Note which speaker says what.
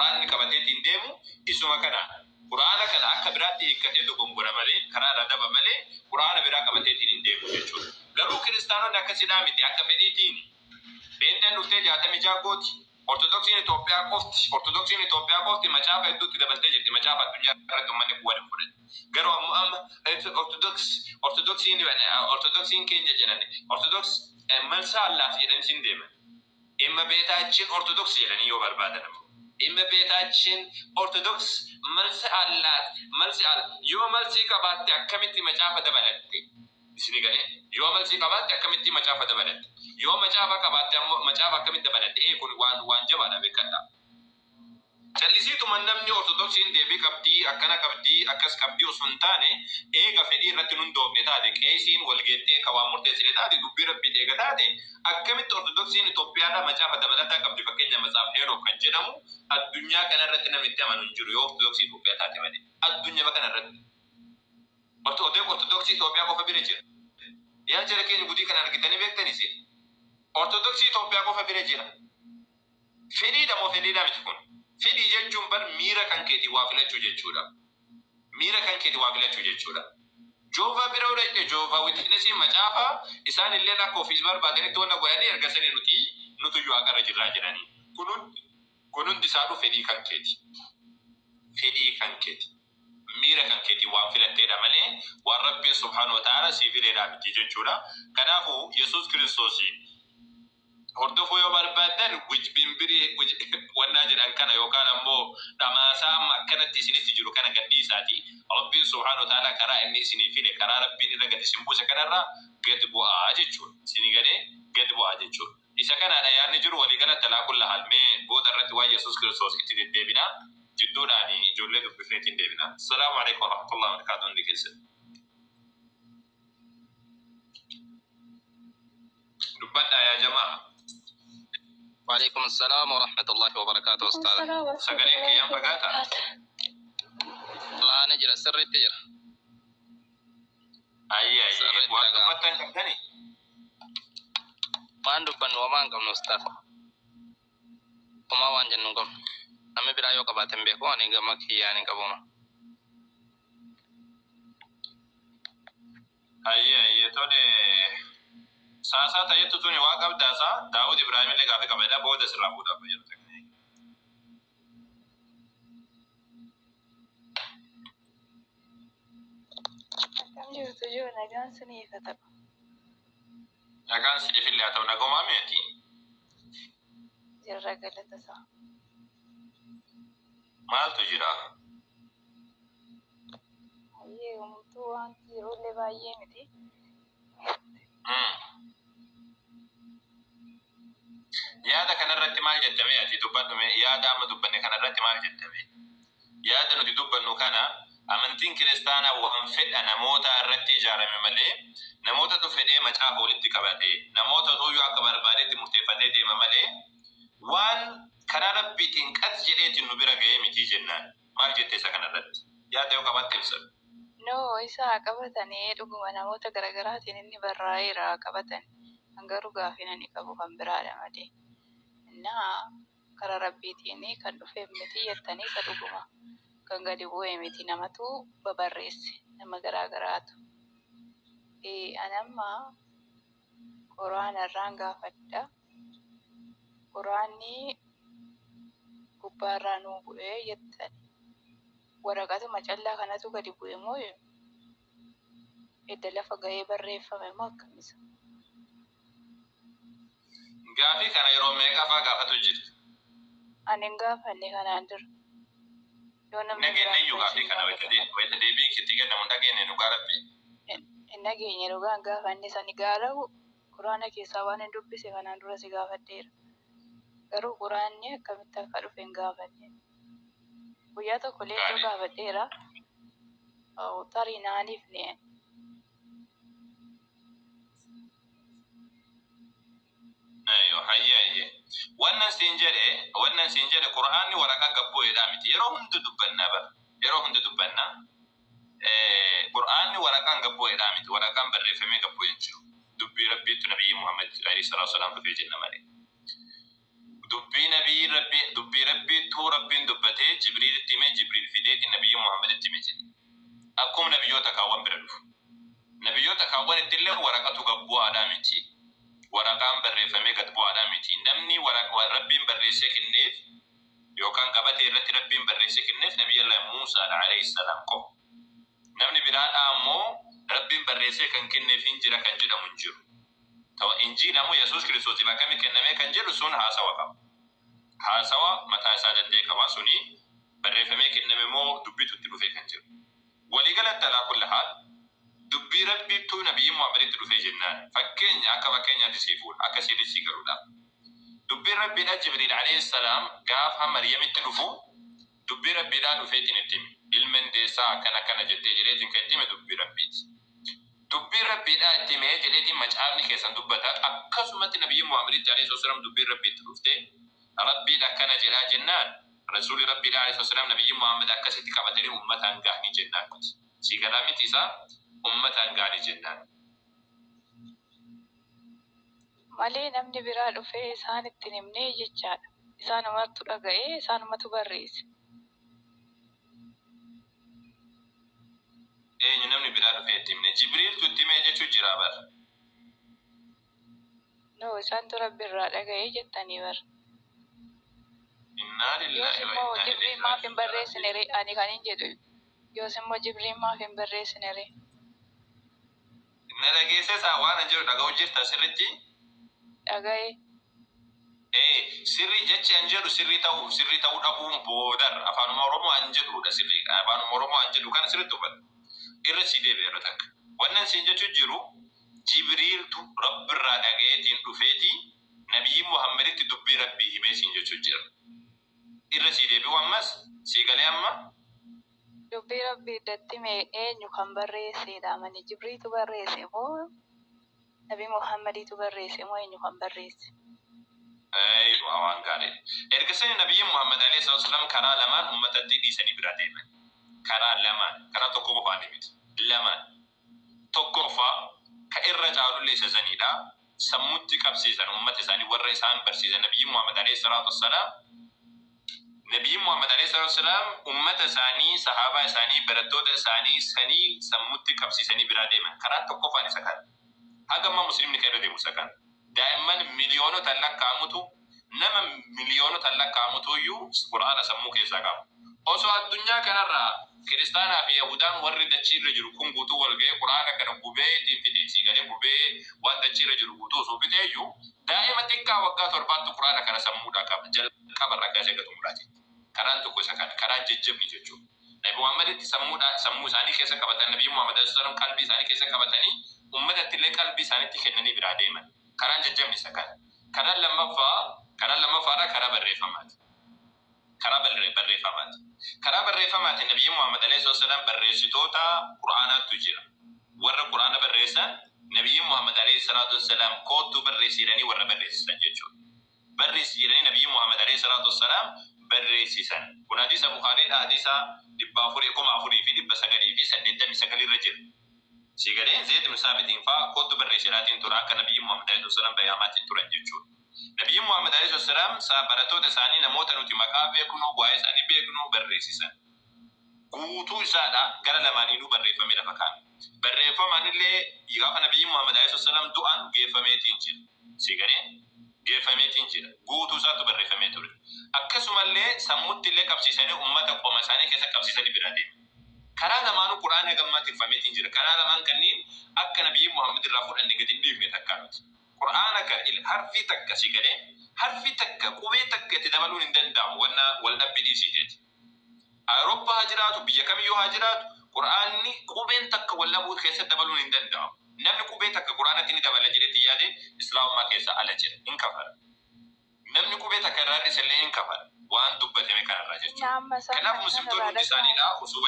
Speaker 1: quraanni qabatee ittiin deemu isuma kana quraana kana akka biraatti hiikkatee dogongora malee karaa irra daba malee quraana biraa qabatee ittiin deemu jechuudha. Garuu kiristaanonni akkasidhaa miti akka fedhiitiin beenteen dhuftee 66 gooti. Ortodoksiin Itoophiyaa qofti macaafa hedduutti dabaltee jirti. Macaafa addunyaa irratti uummanni waliin fudhate. Garuu amma ortodoksiin keenya jedhani ortodoks malsaa allaaf jedhanii sin deeman. Imma beetaachiin ortodoks jedhanii yoo barbaadan imma beetaachiin ortodoks malsa allaat yoo malsii qabaatte akkamitti macaafa dabalatte isinii galee yoo malsii qabaatte akkamitti macaafa dabalatte yoo macaafa qabaatte ammoo macaafa akkamitti dabalatte kun waan jabaadha beekadha. Callisiituma namni ortodoksiin deebii qabdii akkana qabdii akkas qabdii osoo hin taane eega fedhii irratti nun doofne taate qeesiin walgeettee kawaa murteessine taate dubbii rabbii eega taate akkamitti ortodoksiin Itoophiyaadhaa macaafa dabalataa qabdi fakkeenya matsaaf Heenok kan jedhamu addunyaa kana irratti namni itti amanu hin jiru yoo ortodoksii Itoophiyaa taate malee addunyaa kana irratti ortodoksii Itoophiyaa qofa bira jira. Yaa jara keenya gudii kana argitanii beektanis ortodoksii Itoophiyaa qofa bira jira. Fedhiidha moo fedhiidhaa miti kun? Fedhii jechuun bar miira kan keetii waa filachuu jechuudha. Miira kan keetii waa filachuu jechuudha. Joova bira odhayte Joova witnessii macaafa isaan illee akka ofiis barbaadanitti wanna godhanii erga sanii nuti iyyuu haqarra jirraa jedhanii. Kun hundi isaadhu fedhii kan keeti. Fedhii kan keeti. Miira kan keetii waan filatteedha malee waan Rabbiin subhaanahu wa ta'aala sii fileedhaa miti jechuudha. Kanaafuu Yesuus Kiristoosii hordofuu yoo barbaadan wajjin wannaa jedhan kana yookaan ammoo dhamaasaa amma akkanatti isinitti jiru kana gadhiisaati. Rabbiin subhaanahu wa ta'aala karaa inni isinii file karaa Rabbiin irra gad isin buuse kanarraa gad bu'aa jechuudha. Isinii galee gad bu'aa jechuudha. Isa kanaadha yaadni jiru waliigalatti alaa kulla halmee booda irratti waan Yesuus Kiristoos itti deddeebina jidduudhaan ijoollee dubbifneetiin deebina. Assalaamu alaikum warahmatullahi wabarakatuh hundi keessatti. Dubbadhaa yaa jamaa.
Speaker 2: وعليكم السلام ورحمة الله وبركاته أستاذ.
Speaker 1: سكرين كيان فقاتا.
Speaker 2: لا نجرى سر التجر.
Speaker 1: أي وقت بطن كمتني.
Speaker 2: ما ندبن وما نكم أستاذ. وما وانجنكم. أمي برايو كباتن بيكو أني كمك يعني كبوما.
Speaker 1: أي تودي. Sasa tayo tutuni wakab dasa Daud Ibrahim le gafe kabeda boda sirra buda bayo takne
Speaker 3: Kamji tuju nagan suni kata
Speaker 1: nagan sidi fil atau nagoma meti
Speaker 3: jirra galata sa
Speaker 1: mal tujira
Speaker 3: aye umtu anti rolle baye miti
Speaker 1: yaada kanarratti maal jettame ati dubbannu yaada amma dubbanne kanarratti maal jettame yaada nuti dubbannu kana amantiin kiristaanaa waan fedha namoota irratti ijaarame malee namoota fedhee macaafa walitti qabate namoota tuyyuu akka barbaadetti murteeffatee deema malee waan karaa rabbiitiin qat jedheetiin nu bira ga'ee miti jennaan maal jettee isa kanarratti yaada yoo qabatte ibsa.
Speaker 3: No isa qabatanii dhuguma namoota garaagaraatiin inni barraa'eera qabatan garuu gaafinani qabu kan biraadha malee. Karaa rabbiitiin kan dhufee miti jettanii isa dhuguma kan gadi bu'ee miti namatu babarreesse nama garaagaraatu. Anamma quraana irraan gaafadha. Quraanni gubbaarraa nuu bu'ee jettan waraqatuma callaa kanatu gadi bu'e moo edda lafa ga'ee barreeffame moo akkamisa?
Speaker 1: Gaafi kana yeroo meeqafaa gaafatu jirti?
Speaker 3: Ani hin gaafanne kanaan dura.
Speaker 1: Nageenye iyyuu gaafi kana wayita deebii itti kennamu nageenye nu gaarabbi.
Speaker 3: Hin nageenye dhugaan gaafanne sani gaarahu quraana keessaa waan hin dubbise kanaan dura si gaafadheera. Garuu quraanni akkamitti akka dhufe hin gaafanne. Guyyaa tokko leetoo gaafadheera. Tarii naaniif ne.
Speaker 1: Hayye wannan sin jede Qur'aanni waraqaa gabboo jedhaa miti yeroo hundi dubbanna bar yeroo hundi dubbanna Qur'aanni waraqaan gabboo jedhaa miti waraqaan barreeffamee gabboo hin jiru dubbii rabbiitu nabiyyi Muhammad alayhi salatu wasalam dhufee jenna malee dubbii nabii rabbii tuu rabbiin dubbatee Jibriilitti hime Jibriil fideeti nabiyyi Muhammaditti hime jedhe. Akkuma nabiyyoota kaawwan bira dhufu. Nabiyyoota kaawwan ittillee waraqatu gabbu'aadhaa miti. Waraqaan barreeffamee gad bu'aadhaa miti. Namni rabbiin barreessee kenneef yookaan gabatee irratti rabbiin barreessee kenneef Nabiyyi Muusaa alayhi salaam qofa. Namni biraadhaa ammoo rabbiin barreessee kan kenneef hin jira kan jedhamu hin jiru. Ta'u injiilamu Yesuus Kiristoos bakka kennamee kan jedhu sun haasawa qaba. Haasawa mataa isaa danda'e qaba suni barreeffamee kenname moo dubbitu itti dhufee kan jiru. Waliigalatti alaa kulli haal dubbii rabbiitu nabiyyi Muhammaditti dhufee jennaan fakkeenya akka fakkeenyaatti siifuun akka siidisii garuudhaaf. Dubbii rabbiidha Jibriil alayhi salaam gaafa Maryamitti dhufu dubbii rabbiidhaa dhufeetiin itti hime. Ilmeen deessaa akkana jettee jedheetiin kan itti hime dubbii rabbiiti. Dubbii rabbiidhaa itti himee jedheetiin macaafni keessan dubbata akkasumatti nabiyyi Muhammaditti alayhi salaam dubbii rabbiitti dhuftee rabbiidha akkana jedhaa jennaan rasuuli rabbiidha alayhi salaam nabiyyi Muhammad akkasitti qabatanii uummataan gaanii jennaan. Siigalaa miti isaa uummataan gaanii jennaan.
Speaker 3: Malee namni biraa dhufee isaan ittiin himnee jechaadha. Isaanumatu dhaga'ee isaanumatu barreesse.
Speaker 1: Eenyu namni biraa dhufee itti himne Jibriiltu itti himee jechuun jira bara.
Speaker 3: No, isaantu rabbi irraa dhaga'ee jettanii bara.
Speaker 1: Innaa lillahi wa
Speaker 3: Yoos immoo
Speaker 1: innaa
Speaker 3: Jibriil
Speaker 1: ilaihi
Speaker 3: maaf hin barreessine ree? Ani kan hin jedhu. Yoos immoo Jibriil maaf hin barreessine ree?
Speaker 1: Na dhageessesaa waan jiru dhaga'u jirta sirritti?
Speaker 3: Dhaga'ee.
Speaker 1: Sirri jechi an jedhu sirri ta'uu dhabuun boodar afaanuma Oromoo an jedhudha sirri afaanuma Oromoo an jedhu kana sirritti hubadhu. Irra si deebi'eera takka. Wannan siin jechuun jiru Jibriiltu rabbirraa dhaga'eetiin dhufeeti nabiyyi Muhammaditti dubbii rabbii himee siin jechuun jira. Irra si deebi'u ammas si galee amma.
Speaker 3: Dubbii rabbii iddatti mee eenyu kan barreessedha mani Jibriiltu barreesse moo Nabi Muhammaditu barreesse moo eenyu kan barreesse?
Speaker 1: Waan gaarii. Ergasanii nabiyyi Muhammad alayhi salaam karaa lamaan uummatatti dhiisanii bira deeman. Karaa lamaan karaa tokko qofaan miti. Lamaan tokkoffaa ka irra caalullee isa sanidha. Sammuutti qabsiisan uummata isaanii warra isaan barsiisan nabiyyi Muhammad alayhi salaam. Nabiyyi Muhammad alayhi salaam uummata isaanii sahaabaa isaanii barattoota isaanii sanii sammuutti qabsiisanii bira deeman. Karaa tokkoffaan isa kana. Hagamma muslimni kan irra deemu isa kana. Daa'imman miliyoonota lakkaa'amutu nama miliyoonota lakkaa'amutu iyyuu Qur'aana sammuu keessaa qabu. Osoo addunyaa kanarraa kiristaanaa fi Yahudaan warri dachiirra jiru kun guutuu wal ga'ee Qur'aana kana gubee ittiin fideessi galee gubee waan dachiirra jiru guutuu osoo fidee iyyuu daa'ima xiqqaa waggaa 7 Qur'aana kana sammuudhaa qaba jalqabarraa kaasee gatumuudhaati. Karaan tokko isa kana karaan jajjabni jechuudha. Nabi Muhammaditti sammuu isaanii keessa qabatan Nabi Muhammad sallallahu qalbii isaanii keessa qabatanii uummatatti illee qalbii isaaniitti kennanii biraa deeman. Karaan jajjabni isa kana. Karaan lammaffaadha karaa barreeffamaati. Karaa barreeffamaati Nabi Muhammad alayhi salaam barreessitoota Qur'aanaatu jira. Warra Qur'aana barreessan Nabi Muhammad alayhi salaam kootu barreessiranii warra barreessisan jechuudha. Barreessiranii Nabi Muhammad alayhi salaam barreessisan. Kun hadiisa Bukhariidha hadiisa 4,400 fi 989 irra jira. Sigaleen Zayd ibn Saabitiin fa'aa kootu barreessinaatiin tura akka Nabiyyi Muhammad alayhi salaam bayyamaatiin turan jechuudha. Nabiyyi Muhammad alayhi salaam barattoota isaanii namoota nuti maqaa beeknu waa'ee isaanii beeknu barreessisan. Guutuu isaadha gara lamaaniinuu barreeffamee lafa kaa'ame. Barreeffamaan illee gaafa Nabiyyi Muhammad alayhi salaam du'an geeffameetiin jira. Sigaleen geeffameetiin jira. Guutuu isaatu barreeffamee ture. Akkasumallee sammuutti illee qabsiisanii uummata qoma isaanii keessa qabsiisanii bira deemu. Karaa lamaanuu Qur'aana gammaatti fameetiin jira. Karaa lamaan kanneen akka Nabiyyi Muhammad irraa fudhanne gadi hin dhiifne takka miti. Qur'aana kan harfi takka si galee harfi takka qubee takka itti dabaluun hin danda'amu wanna wal dhabbii dhiisiiteeti. Awurooppaa haa jiraatu biyya kamiyyuu haa jiraatu Qur'aanni qubeen takka wal dhabuu keessatti dabaluun hin danda'amu. Namni qubee takka Qur'aanatti ni dabala jedhetti yaade Islaamummaa keessa ala jira hin kafara. Namni qubee takka irraa dhiisellee hin kafara waan dubbatame kanarraa jechuudha. Kanaaf muslimtoonni hundi isaaniidha osoo